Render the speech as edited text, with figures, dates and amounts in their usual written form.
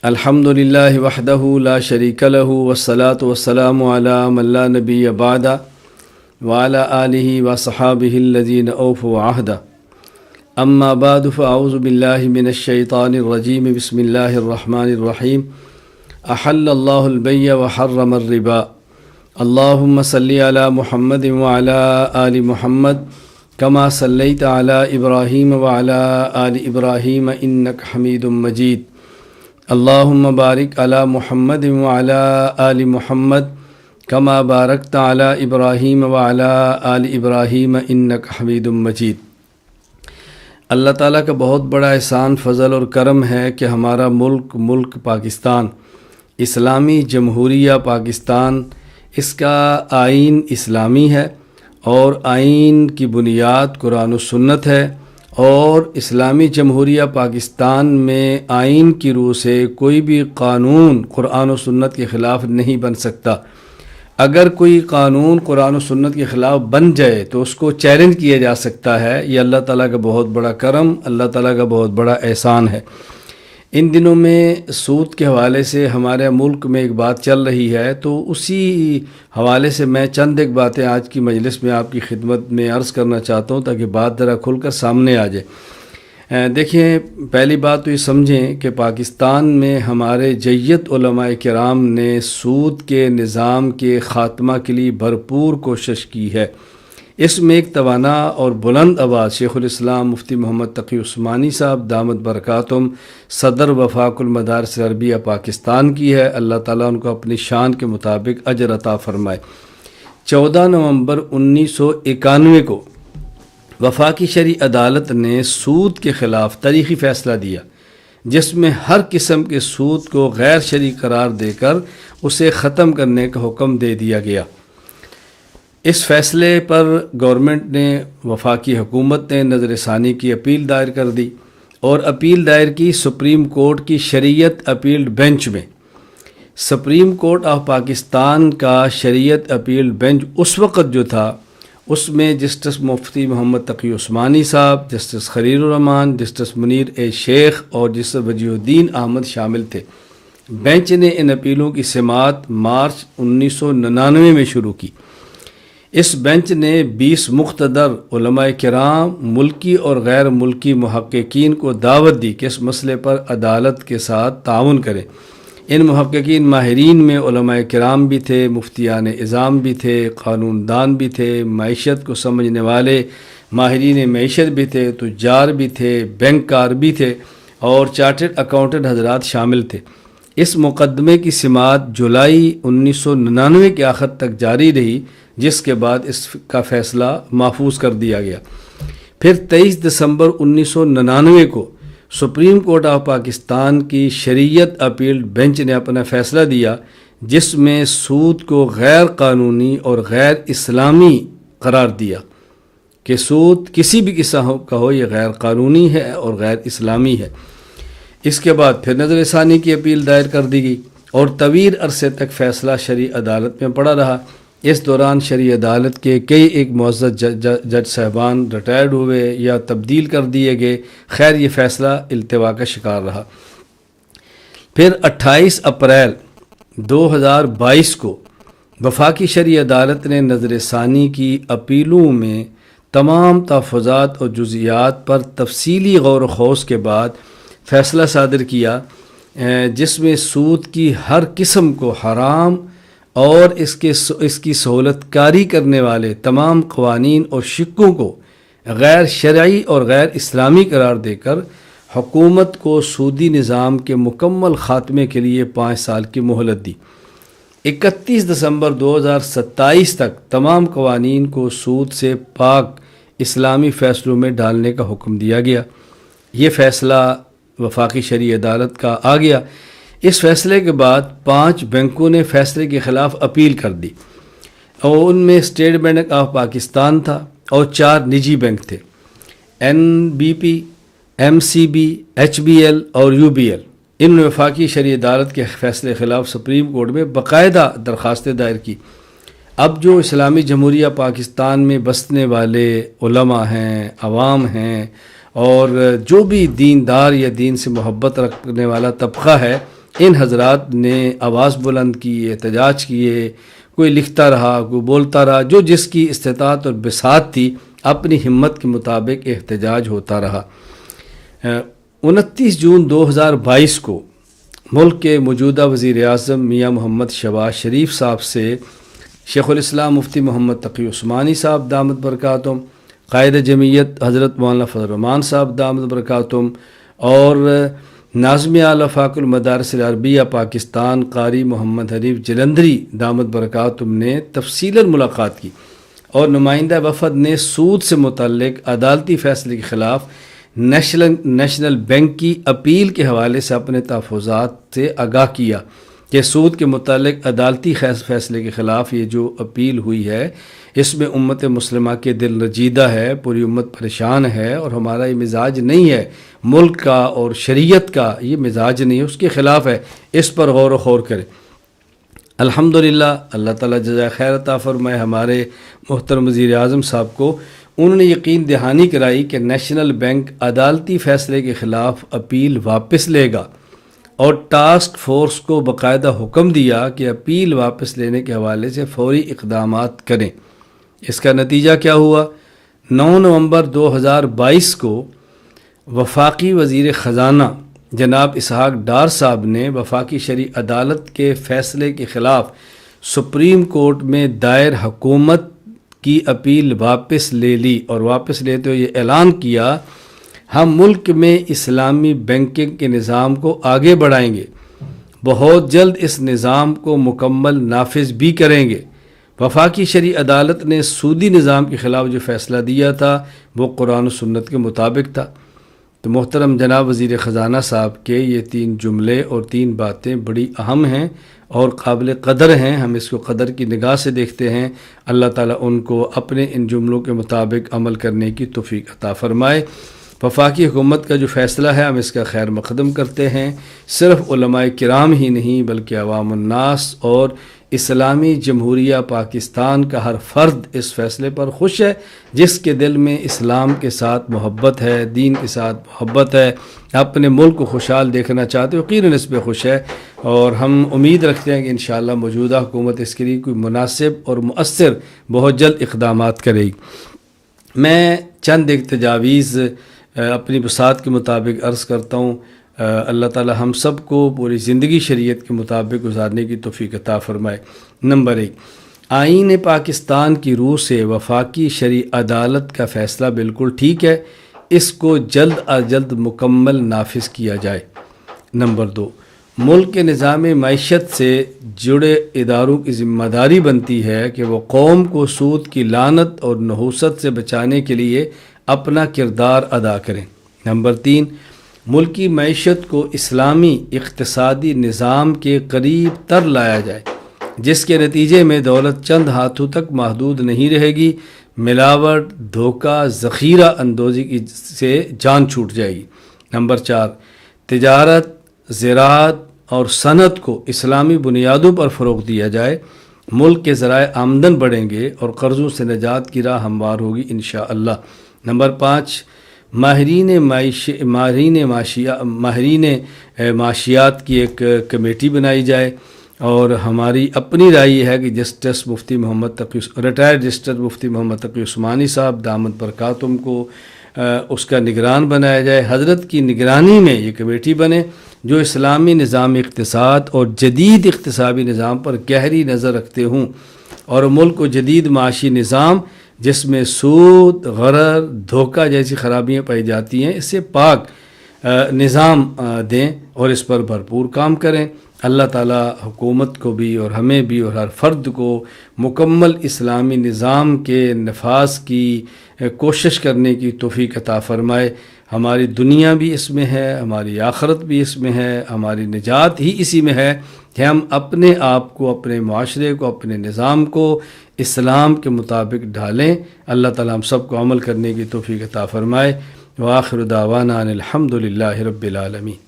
الحمدللہ وحدہ لا شریک لہ والصلاة والسلام علی من لا نبی بعدہ وعلی آلہ وصحابہ الذین اوفوا عہدہ اما بعد فاعوذ باللہ من الشیطان الرجیم بسم اللہ الرحمن الرحیم احل اللہ البیع وحرم الربا اللہم صلی علی محمد وعلی آل محمد کما صلیت علی ابراہیم وعلی آل ابراہیم انک حمید مجید اللہم بارک علی محمد وعلی آل محمد کما بارکت علی ابراہیم وعلی آل ابراہیم انک حمید مجید۔ اللہ تعالیٰ کا بہت بڑا احسان، فضل اور کرم ہے کہ ہمارا ملک پاکستان، اسلامی جمہوریہ پاکستان، اس کا آئین اسلامی ہے اور آئین کی بنیاد قرآن و سنت ہے، اور اسلامی جمہوریہ پاکستان میں آئین کی روح سے کوئی بھی قانون قرآن و سنت کے خلاف نہیں بن سکتا۔ اگر کوئی قانون قرآن و سنت کے خلاف بن جائے تو اس کو چیلنج کیا جا سکتا ہے۔ یہ اللہ تعالیٰ کا بہت بڑا کرم، اللہ تعالیٰ کا بہت بڑا احسان ہے۔ ان دنوں میں سود کے حوالے سے ہمارے ملک میں ایک بات چل رہی ہے، تو اسی حوالے سے میں چند ایک باتیں آج کی مجلس میں آپ کی خدمت میں عرض کرنا چاہتا ہوں تاکہ بات ذرا کھل کر سامنے آ جائے۔ دیکھیں، پہلی بات تو یہ سمجھیں کہ پاکستان میں ہمارے جیت علماء کرام نے سود کے نظام کے خاتمہ کے لیے بھرپور کوشش کی ہے۔ اس میں ایک توانا اور بلند آواز شیخ الاسلام مفتی محمد تقی عثمانی صاحب دامت برکاتہم صدر وفاق المدارس عربیہ پاکستان کی ہے۔ اللہ تعالیٰ ان کو اپنی شان کے مطابق اجر عطا فرمائے۔ 14 نومبر 1991 کو وفاقی شرعی عدالت نے سود کے خلاف تاریخی فیصلہ دیا، جس میں ہر قسم کے سود کو غیر شرعی قرار دے کر اسے ختم کرنے کا حکم دے دیا گیا۔ اس فیصلے پر گورنمنٹ نے، وفاقی حکومت نے نظر ثانی کی اپیل دائر کر دی، اور اپیل دائر کی سپریم کورٹ کی شریعت اپیل بینچ میں۔ سپریم کورٹ آف پاکستان کا شریعت اپیل بینچ اس وقت جو تھا، اس میں جسٹس مفتی محمد تقی عثمانی صاحب، جسٹس خلیل الرحمان، جسٹس منیر اے شیخ اور جسٹس وجیہ الدین احمد شامل تھے۔ بینچ نے ان اپیلوں کی سماعت مارچ 1999 میں شروع کی۔ اس بینچ نے 20 مقتدر علماء کرام، ملکی اور غیر ملکی محققین کو دعوت دی کہ اس مسئلے پر عدالت کے ساتھ تعاون کریں۔ ان محققین ماہرین میں علماء کرام بھی تھے، مفتیان اعظام بھی تھے، قانون دان بھی تھے، معیشت کو سمجھنے والے ماہرین معیشت بھی تھے، تجار بھی تھے، بینک کار بھی تھے، اور چارٹرڈ اکاؤنٹنٹ حضرات شامل تھے۔ اس مقدمے کی سماعت جولائی 1999 کے آخر تک جاری رہی، جس کے بعد اس کا فیصلہ محفوظ کر دیا گیا۔ پھر 23 دسمبر 1999 کو سپریم کورٹ آف پاکستان کی شریعت اپیل بینچ نے اپنا فیصلہ دیا، جس میں سود کو غیر قانونی اور غیر اسلامی قرار دیا کہ سود کسی بھی قسم کا ہو، یہ غیر قانونی ہے اور غیر اسلامی ہے۔ اس کے بعد پھر نظر ثانی کی اپیل دائر کر دی گئی، اور طویل عرصے تک فیصلہ شرعی عدالت میں پڑا رہا۔ اس دوران شرعی عدالت کے کئی ایک معزز جج صاحبان ریٹائرڈ ہوئے یا تبدیل کر دیے گئے۔ خیر، یہ فیصلہ التوا کا شکار رہا۔ پھر 28 اپریل 2022 کو وفاقی شرعی عدالت نے نظر ثانی کی اپیلوں میں تمام تحفظات اور جزئیات پر تفصیلی غور و خوض کے بعد فیصلہ صادر کیا، جس میں سود کی ہر قسم کو حرام اور اس کی سہولت کاری کرنے والے تمام قوانین اور شقوں کو غیر شرعی اور غیر اسلامی قرار دے کر حکومت کو سودی نظام کے مکمل خاتمے کے لیے 5 سال کی مہلت دی۔ 31 دسمبر 2027 تک تمام قوانین کو سود سے پاک اسلامی فیصلوں میں ڈالنے کا حکم دیا گیا۔ یہ فیصلہ وفاقی شرعی عدالت کا آ گیا۔ اس فیصلے کے بعد 5 بینکوں نے فیصلے کے خلاف اپیل کر دی، اور ان میں اسٹیٹ بینک آف پاکستان تھا اور 4 نجی بینک تھے، NBP، MCB، HBL اور UBL۔ ان نے وفاقی شرعی عدالت کے فیصلے کے خلاف سپریم کورٹ میں باقاعدہ درخواستیں دائر کی۔ اب جو اسلامی جمہوریہ پاکستان میں بسنے والے علماء ہیں، عوام ہیں اور جو بھی دیندار یا دین سے محبت رکھنے والا طبقہ ہے، ان حضرات نے آواز بلند کی، احتجاج کیے، کوئی لکھتا رہا، کوئی بولتا رہا، جو جس کی استطاعت اور بساط تھی اپنی ہمت کے مطابق احتجاج ہوتا رہا۔ 29 جون 2022 کو ملک کے موجودہ وزیر اعظم میاں محمد شہباز شریف صاحب سے شیخ الاسلام مفتی محمد تقی عثمانی صاحب دامت برکاتہم، قائد جمعیت حضرت مولانا فضل الرحمان صاحب دامت برکاتہم، اور ناظم اعلیٰ فاق المدارس العربیہ پاکستان قاری محمد حنیف جلندری دامت برکاتہم نے تفصیلاً ملاقات کی، اور نمائندہ وفد نے سود سے متعلق عدالتی فیصلے کے خلاف نیشنل بینک کی اپیل کے حوالے سے اپنے تحفظات سے آگاہ کیا کہ سود کے متعلق عدالتی فیصلے کے خلاف یہ جو اپیل ہوئی ہے اس میں امت مسلمہ کے دل رجیدہ ہے، پوری امت پریشان ہے، اور ہمارا یہ مزاج نہیں ہے، ملک کا اور شریعت کا یہ مزاج نہیں ہے، اس کے خلاف ہے، اس پر غور و خوض کریں۔ الحمدللہ اللہ تعالیٰ جزائے خیر عطا فرمائے ہمارے محترم وزیر اعظم صاحب کو، انہوں نے یقین دہانی کرائی کہ نیشنل بینک عدالتی فیصلے کے خلاف اپیل واپس لے گا، اور ٹاسک فورس کو باقاعدہ حکم دیا کہ اپیل واپس لینے کے حوالے سے فوری اقدامات کریں۔ اس کا نتیجہ کیا ہوا؟ 9 نومبر 2022 کو وفاقی وزیر خزانہ جناب اسحاق ڈار صاحب نے وفاقی شرعی عدالت کے فیصلے کے خلاف سپریم کورٹ میں دائر حکومت کی اپیل واپس لے لی، اور واپس لیتے ہوئے یہ اعلان کیا ہم ملک میں اسلامی بینکنگ کے نظام کو آگے بڑھائیں گے، بہت جلد اس نظام کو مکمل نافذ بھی کریں گے۔ وفاقی شرعی عدالت نے سودی نظام کے خلاف جو فیصلہ دیا تھا وہ قرآن و سنت کے مطابق تھا۔ تو محترم جناب وزیر خزانہ صاحب کے یہ 3 جملے اور 3 باتیں بڑی اہم ہیں اور قابل قدر ہیں، ہم اس کو قدر کی نگاہ سے دیکھتے ہیں۔ اللہ تعالیٰ ان کو اپنے ان جملوں کے مطابق عمل کرنے کی توفیق عطا فرمائے۔ وفاقی حکومت کا جو فیصلہ ہے ہم اس کا خیر مقدم کرتے ہیں، صرف علماء کرام ہی نہیں بلکہ عوام الناس اور اسلامی جمہوریہ پاکستان کا ہر فرد اس فیصلے پر خوش ہے، جس کے دل میں اسلام کے ساتھ محبت ہے، دین کے ساتھ محبت ہے، اپنے ملک کو خوشحال دیکھنا چاہتے ہو، یقیناً اس پہ خوش ہے، اور ہم امید رکھتے ہیں کہ انشاءاللہ موجودہ حکومت اس کے لیے کوئی مناسب اور مؤثر بہت جلد اقدامات کرے گی۔ میں چند ایک تجاویز اپنی بساط کے مطابق عرض کرتا ہوں۔ اللہ تعالی ہم سب کو پوری زندگی شریعت کے مطابق گزارنے کی توفیق عطا فرمائے۔ نمبر 1، آئین پاکستان کی روح سے وفاقی شرعی عدالت کا فیصلہ بالکل ٹھیک ہے، اس کو جلد از جلد مکمل نافذ کیا جائے۔ نمبر 2، ملک کے نظام معیشت سے جڑے اداروں کی ذمہ داری بنتی ہے کہ وہ قوم کو سود کی لعنت اور نحوست سے بچانے کے لیے اپنا کردار ادا کریں۔ نمبر 3، ملکی معیشت کو اسلامی اقتصادی نظام کے قریب تر لایا جائے، جس کے نتیجے میں دولت چند ہاتھوں تک محدود نہیں رہے گی، ملاوٹ، دھوکہ، ذخیرہ اندوزی سے جان چھوٹ جائے گی۔ نمبر 4، تجارت، زراعت اور صنعت کو اسلامی بنیادوں پر فروغ دیا جائے، ملک کے ذرائع آمدن بڑھیں گے اور قرضوں سے نجات کی راہ ہموار ہوگی انشاءاللہ۔ نمبر 5، ماہرین معاشیات کی ایک کمیٹی بنائی جائے، اور ہماری اپنی رائے ہے کہ ریٹائرڈ جسٹس مفتی محمد تقی عثمانی صاحب دامت برکاتہم کو اس کا نگران بنایا جائے۔ حضرت کی نگرانی میں یہ کمیٹی بنے جو اسلامی نظام اقتصاد اور جدید اقتصادی نظام پر گہری نظر رکھتے ہوں، اور ملک کو جدید معاشی نظام جس میں سود، غرر، دھوکہ جیسی خرابیاں پائی جاتی ہیں، اس سے پاک نظام دیں اور اس پر بھرپور کام کریں۔ اللہ تعالیٰ حکومت کو بھی اور ہمیں بھی اور ہر فرد کو مکمل اسلامی نظام کے نفاذ کی کوشش کرنے کی توفیق عطا فرمائے۔ ہماری دنیا بھی اس میں ہے، ہماری آخرت بھی اس میں ہے، ہماری نجات ہی اسی میں ہے کہ ہم اپنے آپ کو، اپنے معاشرے کو، اپنے نظام کو اسلام کے مطابق ڈھالیں۔ اللہ تعالیٰ ہم سب کو عمل کرنے کی توفیق عطا فرمائے۔ وآخر دعوانا ان الحمد للہ رب العالمین۔